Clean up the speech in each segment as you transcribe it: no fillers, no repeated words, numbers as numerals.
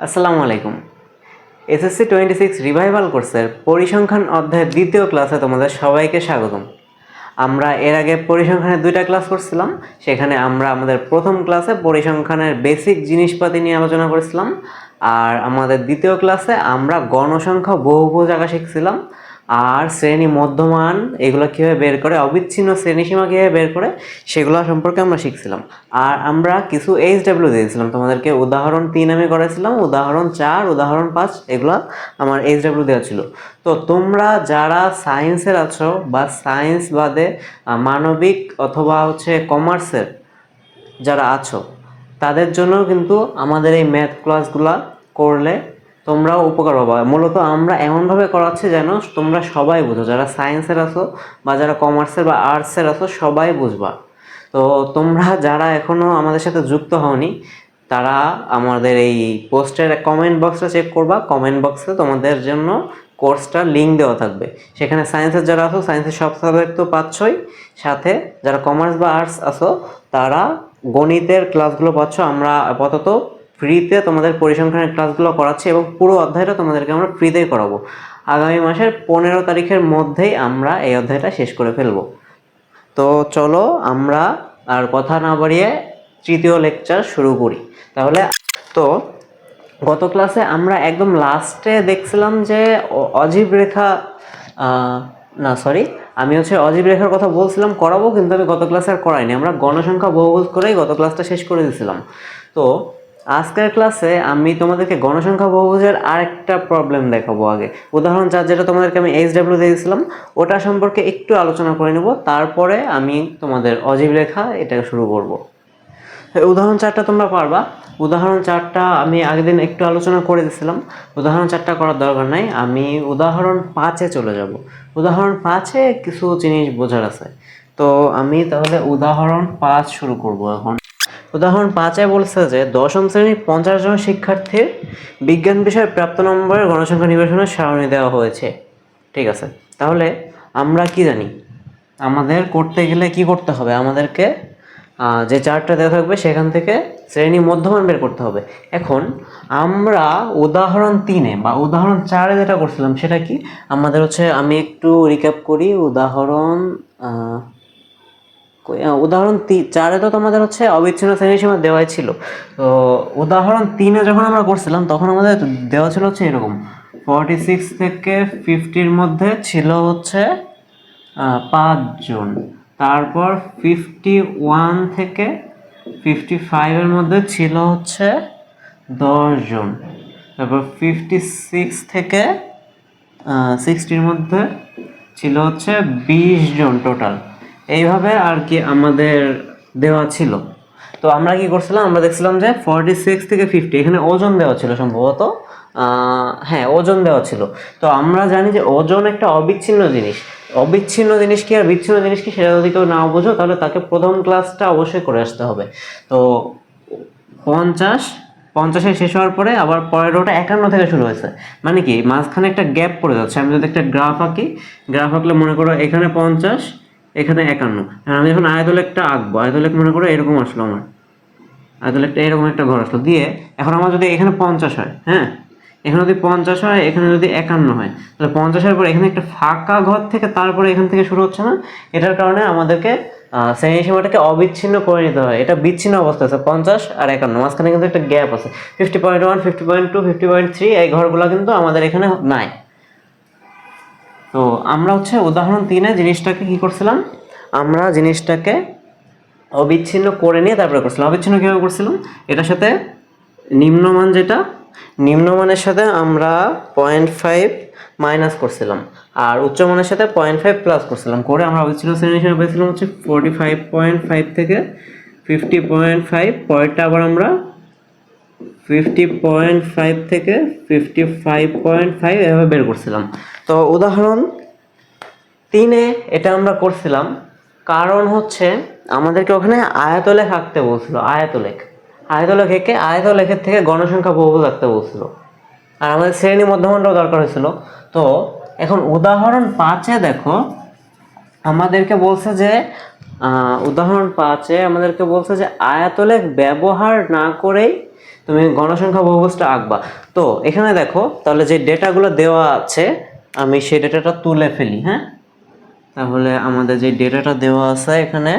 আসসালামু আলাইকুম। SSC 26 revival কোর্সের পরিসংখ্যান অধ্যায়ের দ্বিতীয় ক্লাসে তোমাদের সবাইকে স্বাগতম। আমরা এর আগে পরিসংখ্যানের 2টা ক্লাস করছিলাম। সেখানে আমরা আমাদের প্রথম ক্লাসে পরিসংখ্যানের বেসিক জিনিসপাতি নিয়ে আলোচনা করেছিলাম, আর আমাদের দ্বিতীয় ক্লাসে আমরা গণসংখ্যা বহুভুজ আঁকা শিখছিলাম, আর শ্রেণী মধ্যমান এগুলো কীভাবে বের করে, অবিচ্ছিন্ন শ্রেণীসীমা কীভাবে বের করে সেগুলো সম্পর্কে আমরা শিখছিলাম। আর আমরা কিছু এইচডাব্লিউ দিয়েছিলাম তোমাদেরকে, উদাহরণ 3 আমি করেছিলাম, উদাহরণ 4, উদাহরণ 5 এগুলো আমার এইচডাব্লিউ দেওয়া ছিল। তো তোমরা যারা সায়েন্সের আছো বা সায়েন্স বাদে মানবিক অথবা কমার্সের যারা আছো, তাদের জন্য কিন্তু আমাদের এই ম্যাথ ক্লাসগুলো করলে তোমরাও উপকার পাবা। মূলত আমরা এমনভাবে করাচ্ছি যেন তোমরা সবাই বুঝো, যারা সায়েন্সের আছো বা যারা কমার্সের বা আর্টসের আছো সবাই বুঝবা। তো তোমরা যারা এখনও আমাদের সাথে যুক্ত হওনি, তারা আমাদের এই পোস্টের কমেন্ট বক্সটা চেক করবা। কমেন্ট বক্সে তোমাদের জন্য কোর্সটার লিঙ্ক দেওয়া থাকবে। সেখানে সায়েন্সের যারা আছো সায়েন্সের সব সাবজেক্ট তো পাচ্ছই, সাথে যারা কমার্স বা আর্টস আছো তারা গণিতের ক্লাসগুলো পাচ্ছ। আমরা আপাতত ফ্রিতে তোমাদের পরিসংখ্যানের ক্লাসগুলো করাচ্ছি এবং পুরো অধ্যায়টা তোমাদেরকে আমরা ফ্রিতেই করাবো। আগামী মাসের 15 তারিখের মধ্যেই আমরা এই অধ্যায়টা শেষ করে ফেলবো। তো চলো আমরা আর কথা না বাড়িয়ে তৃতীয় লেকচার শুরু করি তাহলে। তো গত ক্লাসে আমরা একদম লাস্টে দেখছিলাম যে অজীব রেখা, না সরি, আমি অজীব রেখার কথা বলছিলাম করাবো, কিন্তু আমি গত ক্লাসে আর করাইনি। আমরা গণসংখ্যা বহুভুজ করেই গত ক্লাসটা শেষ করে দিয়েছিলাম। তো আজকের ক্লাসে আমি তোমাদেরকে গণসংখ্যা বহুভুজের আরেকটা প্রবলেম দেখাবো। আগে উদাহরণ 4 যেটা তোমাদেরকে আমি এইচডাব্লিউ দিয়েছিলাম ওটা সম্পর্কে একটু আলোচনা করে নেব, তারপরে আমি তোমাদের অজীব রেখা এটা শুরু করব। উদাহরণ 4টা তোমরা পারবা। উদাহরণ 4টা আমি আগের দিন একটু আলোচনা করে দিয়েছিলাম, উদাহরণ 4টা করার দরকার নাই। আমি উদাহরণ 5-এ চলে যাব। উদাহরণ 5-এ কিছু জিনিস বোঝার আছে। তো আমি তাহলে উদাহরণ 5 শুরু করব এখন। উদাহরণ 5-এ বলছে যে 10ম শ্রেণীর 50 জন শিক্ষার্থীর বিজ্ঞান বিষয়ে প্রাপ্ত নম্বরের গণসংখ্যা নিবেশনের সারণী দেওয়া হয়েছে। ঠিক আছে, তাহলে আমরা কি জানি, আমাদের করতে গেলে কি করতে হবে, আমাদেরকে যে চার্টটা দেওয়া থাকবে সেখান থেকে শ্রেণী মধ্যমান বের করতে হবে। এখন আমরা উদাহরণ 3-এ বা উদাহরণ 4-এ যেটা করছিলাম সেটা কি, আমাদের আমি একটু রিক্যাপ করি। উদাহরণ 4-এ তো তোমাদের অবিচ্ছিন্ন শ্রেণীসীমা দেওয়াই ছিল। তো উদাহরণ 3-এ যখন আমরা করছিলাম তখন আমাদের দেওয়া ছিল এরকম, 46 থেকে 50-র মধ্যে ছিল 5 জন। তারপর 51 থেকে 55-এর মধ্যে ছিল 10 জন। তারপর 56 থেকে 60-র মধ্যে ছিল 20 জন টোটাল। এইভাবে আর কি আমাদের দেওয়া ছিল। তো আমরা কি করছিলাম, আমরা দেখছিলাম যে 46 থেকে 50 এখানে ওজন দেওয়া ছিল সম্ভবত, হ্যাঁ ওজন দেওয়া ছিল। তো আমরা জানি যে ওজন একটা অবিচ্ছিন্ন জিনিস। অবিচ্ছিন্ন জিনিস কি আর বিচ্ছিন্ন জিনিস কি সেটা যদি কেউ না বোঝো তাহলে তাকে প্রথম ক্লাসটা অবশ্যই করে আসতে হবে। তো 50 শেষ হওয়ার পরে আবার পরের রোটা 51 থেকে শুরু হয়েছে, মানে কি মাঝখানে একটা গ্যাপ পড়ে যাচ্ছে। আমি যদি একটা গ্রাফ আঁকি, গ্রাফ আঁকলে মনে করো এখানে 50, এখানে 51। আমি যখন আয়তলেখটা আঁকবো, আয়তলেখ মনে করো এরকম আসলো, আমার আয়তলেখটা এরকম একটা ঘর আসলো দিয়ে, এখন আমার যদি এখানে 50 হয়, হ্যাঁ এখানে যদি 50 হয়, এখানে যদি 51 হয়, তাহলে 50-এর পরে এখানে একটা ফাঁকা ঘর থেকে তারপরে এখান থেকে শুরু হচ্ছে না। এটার কারণে আমাদেরকে শ্রেণীসীমাটাকে অবিচ্ছিন্ন করে নিতে হয়। এটা বিচ্ছিন্ন অবস্থা আছে 50 আর 51, মাঝখানে কিন্তু একটা গ্যাপ আছে 50.1, 50.2, 50.3, এই ঘরগুলো কিন্তু আমাদের এখানে নাই। তো আমরা উদাহরণ 3-এ জিনিসটাকে কি করছিলাম, আমরা জিনিসটাকে অবিচ্ছিন্ন করে নিয়ে তারপরে করছিলাম। অবিচ্ছিন্ন কীভাবে করছিলাম, এটার সাথে নিম্নমান, যেটা নিম্নমানের সাথে আমরা 0.5 মাইনাস করছিলাম, আর উচ্চমানের সাথে 0.5 প্লাস করছিলাম, করে আমরা অবিচ্ছিন্ন শ্রেণী হিসেবে পেয়েছিলাম 45.5 থেকে 50.5। পরেরটা আবার আমরা 50.5 থেকে 55.5 এভাবে বের করছিলাম। তো উদাহরণ 3-এ এটা আমরা করছিলাম কারণ আমাদেরকে ওখানে আয়তলেখ আঁকতে বলছিল। আয়তলেখ এঁকে আয়তলেখের থেকে গণসংখ্যা বহুভুজ আঁকতে বলছিল, আর আমাদের শ্রেণী মধ্যমানটাও দরকার হয়েছিল। তো এখন উদাহরণ 5-এ দেখো, আমাদেরকে বলছে যে উদাহরণ 5-এ আমাদেরকে বলছে যে আয়তলেখ ব্যবহার না করেই তুমি গণসংখ্যা বহুভুজটা আঁকবা। তো এখানে দেখো তাহলে যে ডেটাগুলো দেওয়া আছে আমি সেই ডেটাটা তুলে ফেলি। হ্যাঁ, তাহলে আমাদের যে ডেটাটা দেওয়া আছে এখানে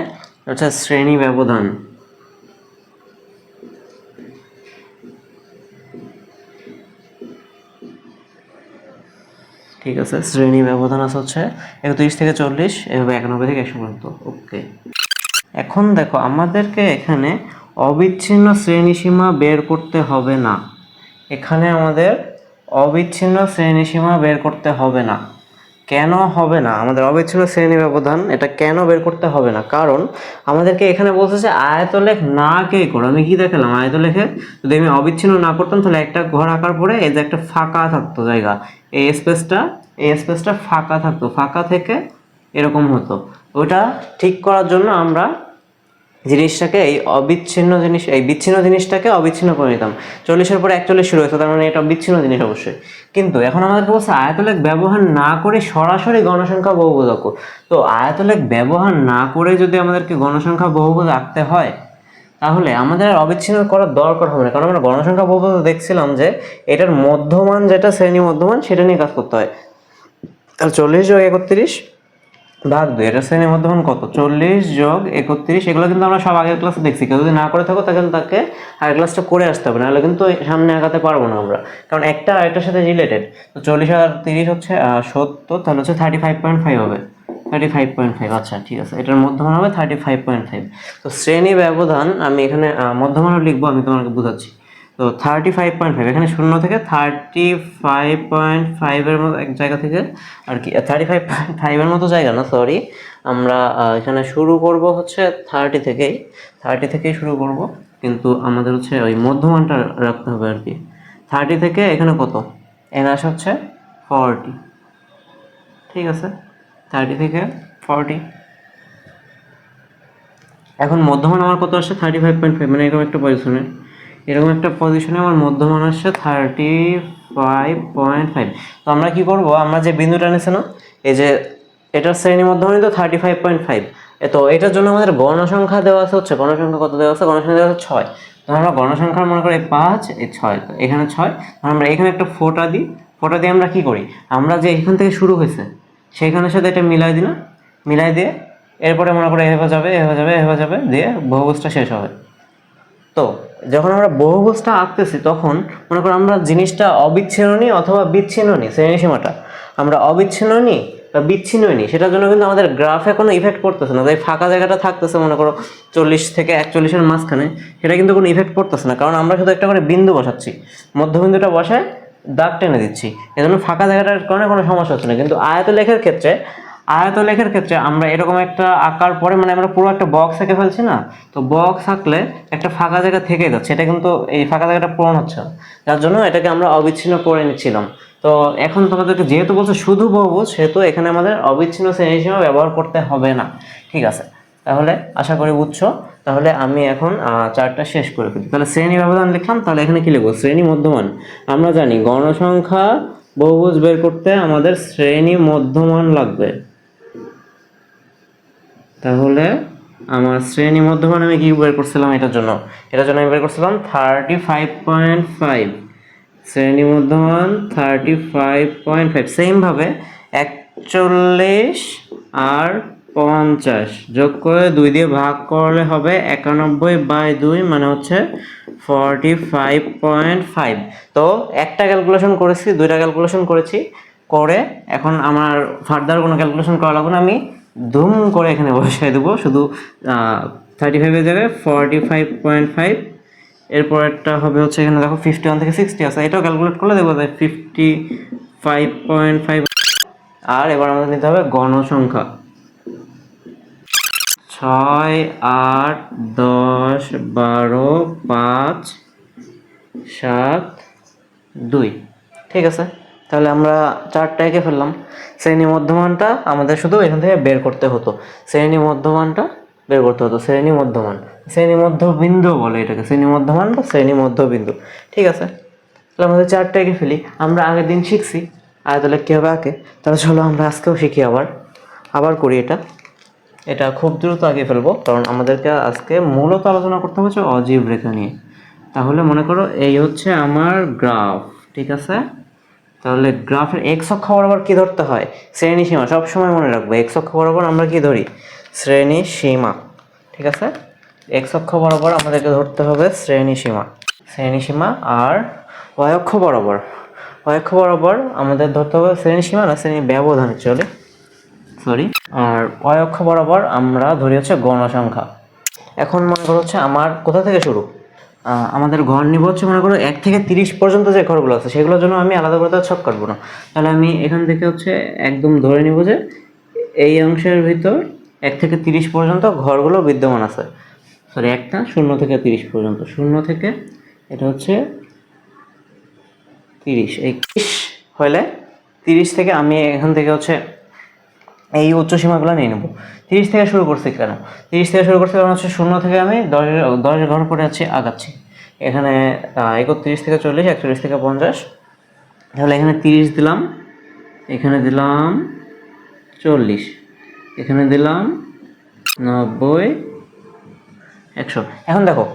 হচ্ছে শ্রেণী ব্যবধান। ঠিক আছে, শ্রেণী ব্যবধান আছে হচ্ছে 31 থেকে 40, এভাবে 91 থেকে 100 পর্যন্ত। ওকে, এখন দেখো আমাদেরকে এখানে অবিচ্ছিন্ন শ্রেণীসীমা বের করতে হবে না। এখানে আমাদের অবিচ্ছিন্ন শ্রেণীসীমা বের করতে হবে না। কেন হবে না? আমাদের অবিচ্ছিন্ন শ্রেণী ব্যবধান এটা কেন বের করতে হবে না? কারণ আমাদেরকে এখানে বলছে যে আয়তলেখ না কে করো। আমি কি দেখালাম? আয়তলেখে যদি আমি অবিচ্ছিন্ন না করতাম তাহলে একটা ঘর আঁকার পরে এই যে একটা ফাঁকা থাকতো জায়গা, এই স্পেসটা ফাঁকা থাকতো, ফাঁকা থেকে এরকম হতো। ওটা ঠিক করার জন্য আমরা জিনিসটাকে এই বিচ্ছিন্ন জিনিসটাকে অবিচ্ছিন্ন করে নিতাম। 40-এর পরে 41 শুরু হয়েছে, তার মানে এটা বিচ্ছিন্ন জিনিস অবশ্যই। কিন্তু এখন আমাদেরকে বলছে আয়তলেখ ব্যবহার না করে সরাসরি গণসংখ্যা বহুভুজ আঁকো। তো আয়তলেখ ব্যবহার না করে যদি আমাদেরকে গণসংখ্যা বহুভুজ আঁকতে হয় তাহলে আমাদের আর অবিচ্ছিন্ন করার দরকার হবে না, কারণ আমরা গণসংখ্যা বহুভুজ দেখছিলাম যে এটার মধ্যমান যেটা শ্রেণী মধ্যমান সেটা নিয়ে কাজ করতে হয়। তাহলে 40 যোগ 31 ভাগ 2, এটা শ্রেণী মধ্যমান কত? 40 যোগ 31। এগুলো কিন্তু আমরা সব আগের ক্লাসে দেখছি। কেউ যদি না করে থাকো তাহলে তাকে আগের ক্লাসটা করে আসতে হবে, নাহলে কিন্তু সামনে আগাতে পারবো না আমরা, কারণ একটা আরেকটার সাথে রিলেটেড। তো 40 আর 30 হচ্ছে 70, তাহলে হচ্ছে 35.5 হবে। 35.5, আচ্ছা ঠিক আছে, এটার মধ্যমান হবে 35.5। তো শ্রেণী ব্যবধান আমি এখানে মধ্যমানও লিখবো, আমি তোমাকে বোঝাচ্ছি। তো 35.5, এখানে 0 থেকে 35.5-এর মতো এক জায়গা থেকে আর কি, 35.5-এর মতো জায়গা না, সরি, আমরা এখানে শুরু করব হচ্ছে 30 থেকেই শুরু করব, কিন্তু আমাদের হচ্ছে ওই মধ্যমানটা রাখতে হবে আর কি। 30 থেকে এখানে কত? এখানে আসে হচ্ছে 40। ঠিক আছে, 30 থেকে 40। এখন মধ্যমান আমার কত আসছে? 35.5, মানে এরকম একটা পজিশনে আমার মধ্যমান আসছে 35.5। তো আমরা কি করব? আমরা যে বিন্দুটা নিয়েছি না, এই যে এটার শ্রেণী মধ্যমানই তো 35.5। তো এটার জন্য আমাদের গণসংখ্যা দেওয়া আছে হচ্ছে, গণসংখ্যা কত দেওয়া আছে? গণসংখ্যা দেওয়া আছে 6। তো আমরা গণসংখ্যা মনে করি 5, এই 6, এখানে 6। আমরা এখানে একটা ফোঁটা দিই, ফোঁটা দিয়ে আমরা কি করি? আমরা যে এখান থেকে শুরু হয়েছে সেইখানের সাথে এটা মিলাই দিই না, মিলাই দিয়ে এরপরে মনে করো এভাবে যাবে, দিয়ে বহুভুজটা শেষ হবে। তো যখন আমরা বহুভুজটা আঁকতেছি তখন মনে করো আমরা জিনিসটা অবিচ্ছিন্ন নিই অথবা বিচ্ছিন্ন নিই, শ্রেণীসীমাটা আমরা অবিচ্ছিন্ন নিই বা বিচ্ছিন্ন নিই, সেটার জন্য কিন্তু আমাদের গ্রাফে কোনো ইফেক্ট পড়তেছে না। তাই ফাঁকা জায়গাটা থাকতেছে মনে করো 40 থেকে 41-এর মাঝখানে, সেটা কিন্তু কোনো ইফেক্ট পড়তেছে না, কারণ আমরা শুধু একটা করে বিন্দু বসাচ্ছি, মধ্যবিন্দুটা বসায় দাগ টেনে দিচ্ছি, এজন্য ফাঁকা জায়গাটার কারণে কোনো সমস্যা হচ্ছে না। কিন্তু আয়তলেখের ক্ষেত্রে আমরা এরকম একটা আঁকার পরে মানে আমরা পুরো একটা বক্স এঁকে ফেলছি না, তো বক্স আঁকলে একটা ফাঁকা জায়গা থেকে যাচ্ছে, এটা কিন্তু এই ফাঁকা জায়গাটা পূরণ হচ্ছে না, যার জন্য এটাকে আমরা অবিচ্ছিন্ন করে নিচ্ছিলাম। তো এখন তোমাদেরকে যেহেতু বলছে শুধু বহুভুজ, সেহেতু এখানে আমাদের অবিচ্ছিন্ন শ্রেণীসীমা ব্যবহার করতে হবে না। ঠিক আছে, তাহলে আশা করি বুঝছো। তাহলে আমি এখন চারটা শেষ করে ফেলি। তাহলে শ্রেণী ব্যবধান লিখলাম, তাহলে এখানে কি লিখবো? শ্রেণী মধ্যমান। আমরা জানি গণসংখ্যা বহুভুজ বের করতে আমাদের শ্রেণী মধ্যমান লাগবে, তাহলে আমার শ্রেণী মধ্যমান আমি কি বের করছিলাম? এটার জন্য আমি বের করছিলাম 35.5। শ্রেণী মধ্যমান 35.5। সেমভাবে 41 আর 50 যোগ করে 2 দিয়ে ভাগ করলে হবে 91/2, মানে হচ্ছে 45.5। তো একটা ক্যালকুলেশন করেছি, দুইটা ক্যালকুলেশন করেছি, করে এখন আমার ফার্দার কোনো ক্যালকুলেশন করা লাগবে না, আমি ধুম করে এখানে বসাই দেবো শুধু 35-এর জায়গায় 45.5। এরপর একটা হবে হচ্ছে এখানে দেখো 51 থেকে 60 আছে, এটাও ক্যালকুলেট করলে দেখবো 55.5। আর এবার আমাদের নিতে হবে গণসংখ্যা 6, 8, 10, 12, 5, 7, 2। ঠিক আছে, তাহলে আমরা চারটা এঁকে ফেললাম। শ্রেণী মধ্যমানটা আমাদের শুধু এখান থেকে বের করতে হতো, শ্রেণী মধ্যবিন্দু বলে এটাকে, শ্রেণী মধ্যমান বা শ্রেণী মধ্যবিন্দু। ঠিক আছে, তাহলে আমাদের চারটা এঁকে ফেলি। আমরা আগের দিন শিখছি আয়তলেখ কীভাবে আঁকে, তাহলে চলো আমরা আজকেও শিখি, আবার করি এটা খুব দ্রুত আগে ফেলবো, কারণ আমাদেরকে আজকে মূলত আলোচনা করতে হচ্ছে অজীব রেখা নিয়ে। তাহলে মনে করো এই হচ্ছে আমার গ্রাফ, ঠিক আছে। তাহলে গ্রাফের এক্স অক্ষ বরাবর কি ধরতে হয়? শ্রেণী সীমা। সবসময় মনে রাখবো এক্স অক্ষ বরাবর আমরা কি ধরি? শ্রেণী সীমা, ঠিক আছে। এক্স অক্ষ বরাবর আমাদেরকে ধরতে হবে শ্রেণী সীমা, শ্রেণী সীমা। আর ওয়াই অক্ষ বরাবর, ওয়াই অক্ষ বরাবর আমাদের ধরতে হবে শ্রেণী সীমা না শ্রেণী ব্যবধান, চলে সরি। আর ওয়াই অক্ষ বরাবর আমরা ধরি হচ্ছে গণসংখ্যা। এখন মনে করো হচ্ছে আমার কোথা থেকে শুরু? আমাদের ঘর নিব হচ্ছে মনে করো 1 থেকে 30 পর্যন্ত যে ঘরগুলো আছে সেগুলোর জন্য আমি আলাদা করে ছক কাটবো না। তাহলে আমি এখান থেকে হচ্ছে একদম ধরে নিব যে এই অংশের ভিতর 1 থেকে 30 পর্যন্ত ঘরগুলো বিদ্যমান আছে। সরি, একটা 0 থেকে 30 পর্যন্ত, 0 থেকে এটা হচ্ছে 30, এই 30 হলে 30 থেকে আমি এখান থেকে হচ্ছে এই উচ্চ সীমাগুলো নিয়ে নেব। 30 থেকে শুরু করছি কেন? 30 থেকে শুরু করছি কারণ হচ্ছে 0 থেকে আমি 10 ঘর করে আগাচ্ছি। এখানে 31 থেকে 40, 41 থেকে 50। তাহলে এখানে 30 দিলাম, এখানে দিলাম 40, এখানে দিলাম 90, 100। এখন দেখো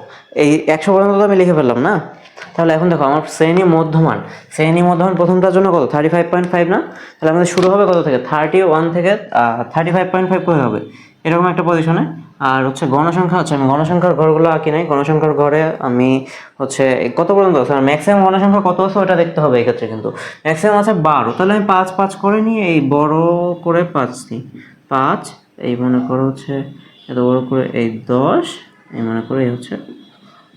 এই 100 পর্যন্ত তো আমি লিখে ফেললাম না। তাহলে এখন দেখো আমার শ্রেণী মধ্যমান, শ্রেণী মধ্যমান প্রথমটার জন্য কত? 35.5 না? তাহলে আমাদের শুরু হবে কত থেকে? 31 থেকে 35.5 করে হবে, এরকম একটা পজিশনে। আর হচ্ছে গণসংখ্যা হচ্ছে, আমি গণসংখ্যার ঘরগুলো আঁকি নাই। গণসংখ্যার ঘরে আমি হচ্ছে কত পর্যন্ত আছে, আর ম্যাক্সিমাম গণসংখ্যা কত আছে ওটা দেখতে হবে এক্ষেত্রে। কিন্তু ম্যাক্সিমাম আছে 12, তাহলে আমি 5 5 করে নিই, এই বড় করে 5 নিই, 5, এই মনে করো হচ্ছে এত বড় করে এই 10, এই মনে করো এই হচ্ছে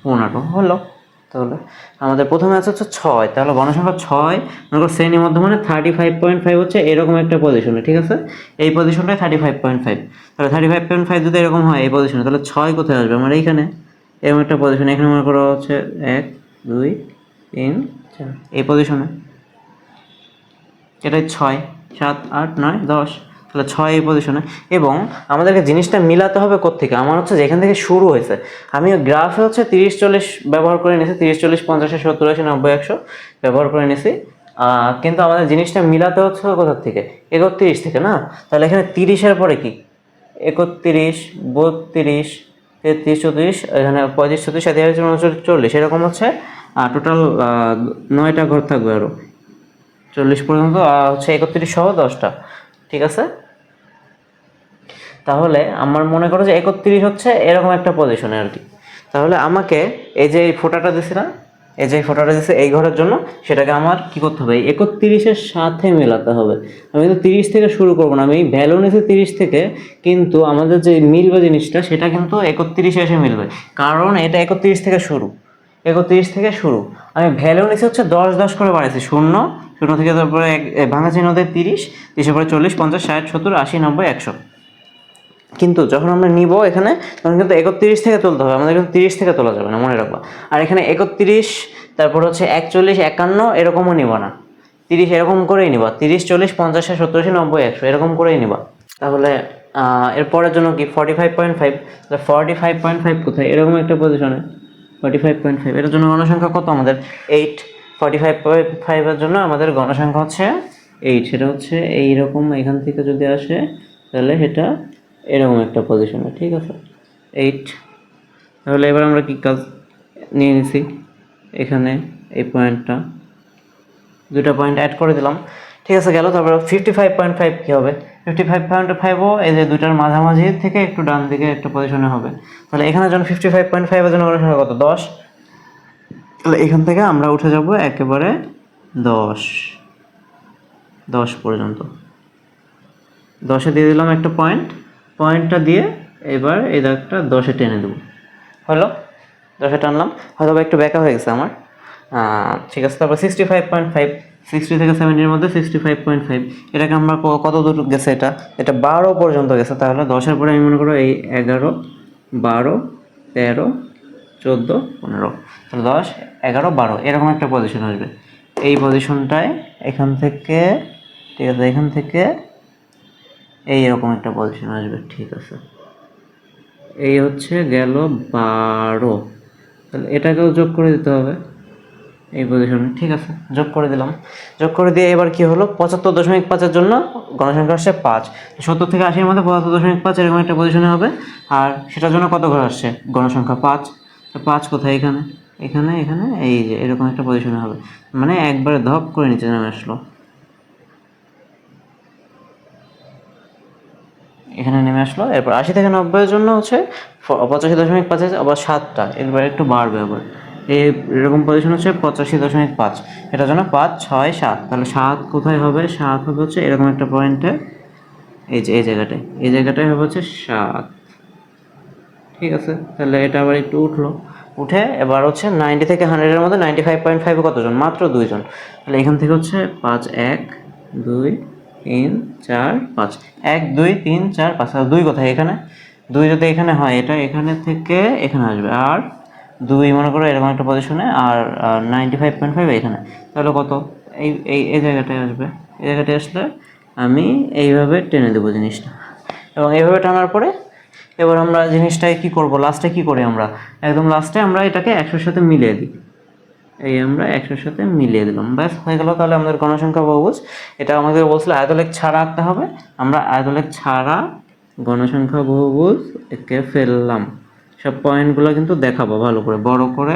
15 হলো। তাহলে আমাদের প্রথমে আছে হচ্ছে 6, তাহলে গণসংখ্যা 6 মনে করো শ্রেণী মধ্যমানে 35.5 হচ্ছে এরকম একটা পজিশনে, ঠিক আছে। এই পজিশনটায় 35.5, তাহলে 35.5 যদি এরকম হয় এই পজিশনে, তাহলে 6 কোথায় আসবে আমার? এইখানে এরকম একটা পজিশন, এখানে মনে করো হচ্ছে 1 2 3 4 এই পজিশনে, এটাই 6 7 8 9 10, তাহলে 6 এই পজিশনে। এবং আমাদেরকে জিনিসটা মিলাতে হবে কোত্থেকে? আমার হচ্ছে যেখান থেকে শুরু হয়েছে, আমি গ্রাফে হচ্ছে 30 40 ব্যবহার করে নিয়েছি, 30 40 50 70 80 90 100 ব্যবহার করে নিয়েছি। কিন্তু আমাদের জিনিসটা মিলাতে হচ্ছে কোথার থেকে? 31 থেকে না? তাহলে এখানে 30-এর পরে কি? 31 32 33 34, এখানে 35 36 37 39 40, এরকম হচ্ছে টোটাল 9টা ঘর থাকবে আরও 40 পর্যন্ত, হচ্ছে 31 সহ 10টা, ঠিক আছে। তাহলে আমার মনে করো যে 31 হচ্ছে এরকম একটা পজিশনে আর কি। তাহলে আমাকে এই যে এই ফোঁটাটা দিছি না, এই যে ফোঁটাটা দিছে এই ঘরের জন্য, সেটাকে আমার কি করতে হবে? 31-এর সাথে মেলাতে হবে। আমি কিন্তু 30 থেকে শুরু করবো না, আমি ভ্যালু নিয়েছি 30 থেকে, কিন্তু আমাদের যে মিলবে জিনিসটা সেটা কিন্তু 31-এ এসে মিলবে, কারণ এটা 31 থেকে শুরু, 31 থেকে শুরু। আমি ভ্যালু নিয়েছি হচ্ছে 10 10 করে বাড়াইছি, 0 0 থেকে তারপরে ভাঙা চিহ্ন দিয়ে 30, 30-এর পরে 40 50 60 70 80 90 100। কিন্তু যখন আমরা নিব এখানে, তখন কিন্তু 31 থেকে তুলতে হবে, আমাদের কিন্তু 30 থেকে তোলা যাবে না, মনে রাখবা। আর এখানে 31, তারপর হচ্ছে 41 51 এরকমও নিব না, 30 এরকম করেই নিবা, 30 40 50 70 80 90 100 এরকম করেই নিবা। তাহলে এর পরের জন্য কি 45.5, তাহলে 45.5 কোথায়? এরকম একটা পজিশনে 45.5, এটার জন্য গণসংখ্যা কত আমাদের? 8। 45.5-এর জন্য আমাদের গণসংখ্যা হচ্ছে 8, সেটা হচ্ছে এইরকম, এখান থেকে যদি আসে তাহলে সেটা এরকম একটা পজিশনে, ঠিক আছে 8। তাহলে এবার আমরা কি কাজ নিয়ে নিছি, এখানে এই পয়েন্টটা, দুটা পয়েন্ট অ্যাড করে দিলাম, ঠিক আছে গেল। তারপরে 55.5 কী হবে? 55.5ও এই যে দুটার মাঝামাঝি থেকে একটু ডান দিকে একটা পজিশনে হবে। তাহলে এখানে যখন 55.5-এর জন্য গণসংখ্যা কত? 10। তাহলে এখান থেকে আমরা উঠে যাব একেবারে 10 10 পর্যন্ত, 10-এ দিয়ে দিলাম একটা পয়েন্ট, পয়েন্টটা দিয়ে এবার এই দাগটা 10-এ টেনে দেবো, হলো 10-এ টানলাম, হয়তো একটু ব্যাকা হয়ে গেছে আমার, ঠিক আছে। তারপর 65.5, 60 থেকে 70-এর মধ্যে 65.5, এটাকে আমরা কত দূর গেছে? এটা 12 পর্যন্ত গেছে। তাহলে 10-এর পরে আমি মনে করো এই 11 12 13 14 15, তাহলে 10 11 12 এরকম একটা পজিশন আসবে। এই পজিশনটায় এখান থেকে, ঠিক আছে, এখান থেকে এইরকম একটা পজিশন আসবে, ঠিক আছে। এই হচ্ছে গেল 12, তাহলে এটাকেও যোগ করে দিতে হবে এই পজিশনে, ঠিক আছে, যোগ করে দিলাম। যোগ করে দিয়ে এবার কি হলো? 75.5-এর জন্য গণসংখ্যা আসছে 5, 70 থেকে 80-এর মধ্যে 75.5 এরকম একটা পজিশনে হবে। আর সেটার জন্য কত ঘর আসছে? গণসংখ্যা 5, তো 5 কোথায়? এখানে এখানে এখানে এই যে এরকম একটা পজিশনে হবে, মানে একবারে ধপ করে নিচে নেমে আসলো, এখানে নেমে আসলো। এরপর 80 থেকে 90-এর জন্য হচ্ছে 85.5 আবার 7টা, এবার একটু বাড়বে আবার এরকম পজিশন হচ্ছে 85.5, এটার জন্য 5 6 7, তাহলে 7 কোথায় হবে? 7 হবে হচ্ছে এরকম একটা পয়েন্টে, এই যে এই জায়গাটায় হবে হচ্ছে 7। ঠিক আছে, তাহলে এটা আবার একটু উঠলো, উঠে এবার হচ্ছে 90 থেকে 100-এর মধ্যে 95.5 কতজন? মাত্র 2 জন। তাহলে এখান থেকে হচ্ছে 5 1 2 3 4 5, 1 2 3 4 5, আর 2 কোথায়? এখানে 2 যদি এখানে হয়, এটা এখানে থেকে এখানে আসবে, আর 2 মনে করো এরকম একটা পজিশনে, আর 95.5 এখানে, তাহলে কত? এই এই এই জায়গাটায় আসবে, এই জায়গাটায় আসলে আমি এইভাবে টেনে দেবো জিনিসটা, এবং এইভাবে টানার পরে এবার আমরা জিনিসটাকে কি করব? লাস্টে কি করি আমরা? একদম লাস্টে আমরা এটাকে 100-এর সাথে মিলিয়ে দিই, এই আমরা 100-এর সাথে মিলিয়ে দিলাম, ব্যাস হয়ে গেল। তাহলে আমাদের গণসংখ্যা বহুভুজ, এটা আমাদের বলছিল আয়তলেখ ছাড়া আঁকতে হবে, আমরা আয়তলেখ ছাড়া গণসংখ্যা বহুভুজ একে ফেললাম। সব পয়েন্টগুলো কিন্তু দেখাবো ভালো করে, বড় করে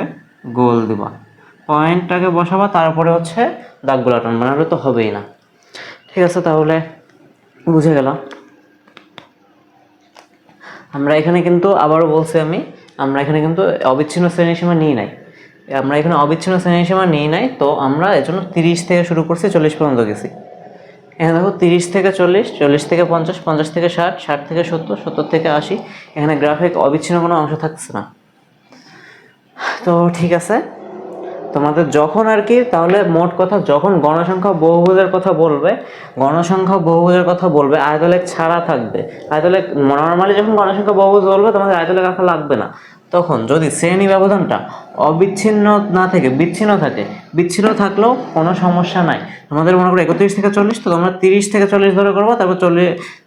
গোল দিবা, পয়েন্টটাকে বসাবা, তারপরে হচ্ছে দাগগুলো টানবা, নাহলে তো হবেই না। ঠিক আছে, তাহলে বুঝে গেল। আমরা এখানে কিন্তু আবারও বলছি আমরা এখানে কিন্তু অবিচ্ছিন্ন শ্রেণীসীমা নিই নাই, আমরা এখানে অবিচ্ছিন্ন শ্রেণীসীমা নিই নাই, তো আমরা এর জন্য 30 থেকে শুরু করছি, 40 পর্যন্ত গেছি। এখানে দেখো 30 থেকে 40, 40 থেকে 50, 50 থেকে 60, 60 থেকে 70, 70 থেকে 80, এখানে গ্রাফিক অবিচ্ছিন্ন কোনো অংশ থাকছে না। তো ঠিক আছে, তোমাদের যখন আর কি, তাহলে মোট কথা যখন গণসংখ্যা বহুভুজের কথা বলবে, আয়তলেখ ছাড়া থাকবে। আয়তলেখ নর্মালি যখন গণসংখ্যা বহুভুজ বলবে, তোমাদের আয়তলেখ আঁকা লাগবে না। তখন যদি শ্রেণী ব্যবধানটা অবিচ্ছিন্ন না থেকে বিচ্ছিন্ন থাকে, বিচ্ছিন্ন থাকলেও কোনো সমস্যা নাই। তোমাদের মনে করো 31 থেকে 40, তো তোমরা 30 থেকে 40 ধরে করবো, তারপর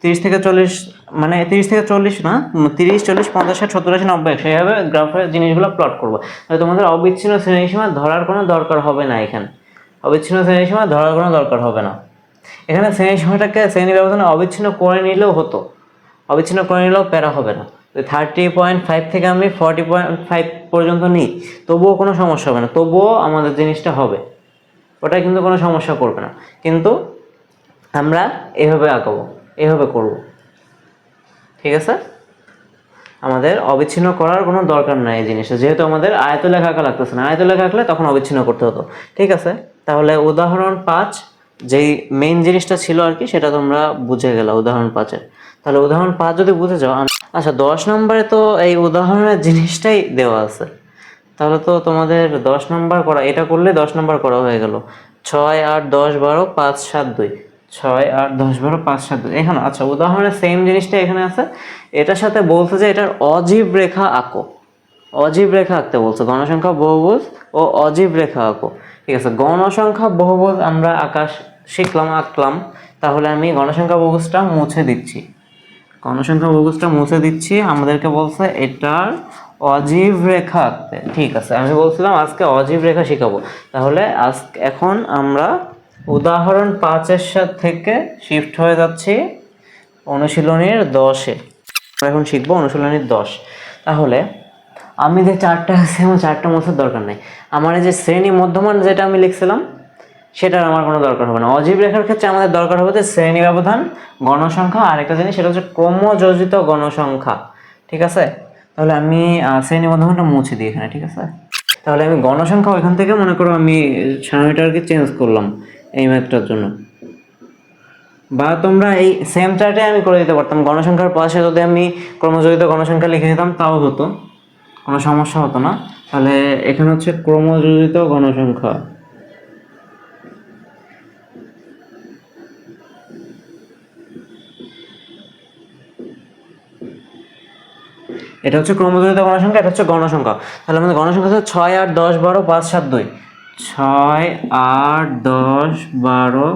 30 থেকে 40, মানে 30 থেকে 40 না, 30 40 50 60 70 80 90 সেইভাবে গ্রাফের জিনিসগুলো প্লট করবো। তাহলে তোমাদের অবিচ্ছিন্ন শ্রেণীসীমা ধরার কোনো দরকার হবে না, এখানে অবিচ্ছিন্ন শ্রেণীসীমা ধরার কোনো দরকার হবে না। এখানে শ্রেণীসীমাটাকে শ্রেণী ব্যবধানে অবিচ্ছিন্ন করে নিলেও হতো, অবিচ্ছিন্ন করে নিলেও প্যারা হবে না। 30.5 থেকে আমি 40.5 পর্যন্ত নিই, তবুও কোনো সমস্যা হবে না, তবুও আমাদের জিনিসটা হবে, ওটা কিন্তু কোনো সমস্যা করবে না। কিন্তু আমরা এভাবে আঁকাবো, এভাবে করব। ঠিক আছে, আমাদের অবিচ্ছিন্ন করার কোনো দরকার নাই এই জিনিসটা, যেহেতু আমাদের আয়তলেখ আঁকা লাগতেছে না, আয়তলেখ আঁকলে তখন অবিচ্ছিন্ন করতে হতো। ঠিক আছে, তাহলে উদাহরণ 5 যেই মেইন জিনিসটা ছিল আর কি, সেটা তোমরা বুঝে গেল উদাহরণ 5-এর। তাহলে উদাহরণ 5 যদি বুঝে যাও, আচ্ছা 10 নম্বরে তো এই উদাহরণের জিনিসটাই দেওয়া আছে, তাহলে তো তোমাদের 10 নম্বর করা, এটা করলে 10 নম্বর করা হয়ে গেল। 6 8 10 12 5 7 2, 6 8 10 12 5 7 2 এখানে। আচ্ছা, উদাহরণের সেম জিনিসটা এখানে আছে, এটার সাথে বলছে যে এটার অজীব রেখা আঁকো, অজীব রেখা আঁকতে বলছে, গণসংখ্যা বহুভুজ ও অজীব রেখা আঁকো। ঠিক আছে, গণসংখ্যা বহুভুজ আমরা আঁকা শিখলাম, আঁকলাম, তাহলে আমি গণসংখ্যা বহুভুজটা মুছে দিচ্ছি, গণসংখ্যা বহুভুজটা মুছে দিচ্ছি। আমাদেরকে বলছে এটার অজীব রেখা আঁকতে। ঠিক আছে, আমি বলছিলাম আজকে অজীব রেখা শিখাবো, তাহলে এখন আমরা উদাহরণ 5-এর সাথে থেকে শিফট হয়ে যাচ্ছি অনুশীলনীর 10-এ। আমরা এখন শিখবো অনুশীলনীর 10। তাহলে আমি যে 4টা আছে, আমার 4টা মোছার দরকার নেই, আমার এই যে শ্রেণী মধ্যমান যেটা আমি লিখছিলাম, সেটার আমার কোনো দরকার হবে না। অজীব রেখার ক্ষেত্রে আমাদের দরকার হবে যে শ্রেণী ব্যবধান, গণসংখ্যা, আর একটা জিনিস সেটা হচ্ছে ক্রমযোজিত গণসংখ্যা। ঠিক আছে, তাহলে আমি শ্রেণী মধ্যমানটা মুছে দিই এখানে। ঠিক আছে, তাহলে আমি গণসংখ্যা ওইখান থেকে মনে করো আমি সামনেটা আর কি চেঞ্জ করলাম এই ম্যাথটার জন্য, বা তোমরা এই সেম চার্টে আমি করে দিতে পারতাম, গণসংখ্যার পাশে যদি আমি ক্রমযোজিত গণসংখ্যা লিখে দিতাম তাও হতো, কোনো সমস্যা হতো না। তাহলে এখানে হচ্ছে ক্রমযোজিত গণসংখ্যা, এটা হচ্ছে ক্রমযোজিত গণসংখ্যা, এটা হচ্ছে গণসংখ্যা। তাহলে আমাদের গণসংখ্যা হচ্ছে 6 8 10 12 5 7 2, 6 8 10 12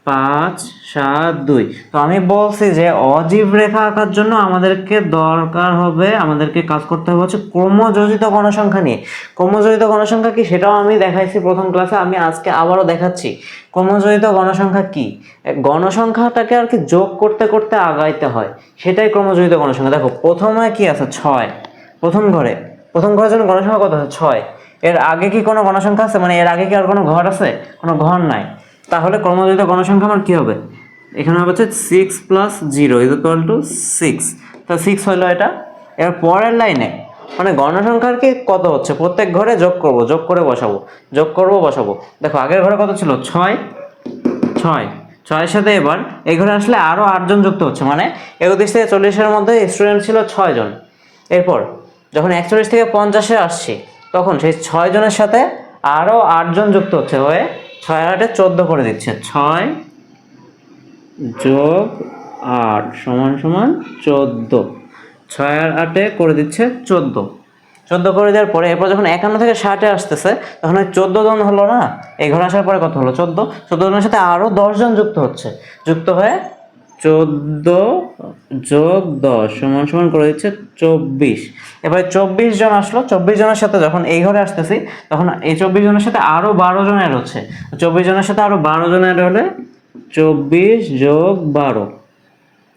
5 7 2। তো আমি বলছি যে অজীব রেখা আঁকার জন্য আমাদেরকে দরকার হবে, আমাদেরকে কাজ করতে হবে হচ্ছে ক্রমযোজিত গণসংখ্যা নিয়ে। ক্রমযোজিত গণসংখ্যা কি সেটাও আমি দেখাইছি প্রথম ক্লাসে, আমি আজকে আবারও দেখাচ্ছি। ক্রমযোজিত গণসংখ্যা কি? গণসংখ্যাটাকে আর কি যোগ করতে করতে আগাইতে হয়, সেটাই ক্রমযোজিত গণসংখ্যা। দেখো প্রথমে কি আছে? 6, প্রথম ঘরের জন্য গণসংখ্যা কত আছে? 6। এর আগে কি কোনো গণসংখ্যা আছে, মানে এর আগে কি আর কোনো ঘর আছে? কোনো ঘর নাই। তাহলে ক্রমযোজিত গণসংখ্যা আমার কি হবে? এখানে হবে হচ্ছে 6 + 0 = 6। তো 6 হলো এটা। এর পরের লাইনে মানে গণসংখ্যার কি কত হচ্ছে প্রত্যেক ঘরে যোগ করব, যোগ করে বসাবো, যোগ করব বসাবো। দেখো আগের ঘরে কত ছিল? 6 6 6 এর সাথে এবার এই ঘরে আসলে আরো 8 জন যুক্ত হচ্ছে, মানে 31 থেকে 40-এর মধ্যে স্টুডেন্ট ছিল 6 জন। এরপর যখন 41 থেকে 50-এ আসছি তখন সেই 6 জনের সাথে আরো 8 জন যুক্ত হচ্ছে, হয়ে 6 আর 8-এ 14 করে দিচ্ছে। 6 যোগ 8 সমান সমান 14। 6 আর 8-এ করে দিচ্ছে 14। 14 করে দেওয়ার পরে এরপর যখন 51 থেকে 60-এ আসতেছে তখন ওই 14 জন হলো না, এই ঘরে আসার পরে কত হলো? 14 জনের সাথে আরো 10 জন যুক্ত হচ্ছে, যুক্ত হয়ে 14 যোগ 10 সমান সমান করে দিচ্ছে 24। এবারে 24 জন আসলো, 24 জনের সাথে যখন এই ঘরে আসতেছি তখন এই 24 জনের সাথে আরো 12 জন অ্যাড হচ্ছে। 24 জনের সাথে আরো 12 জন অ্যাড হলে 24 যোগ 12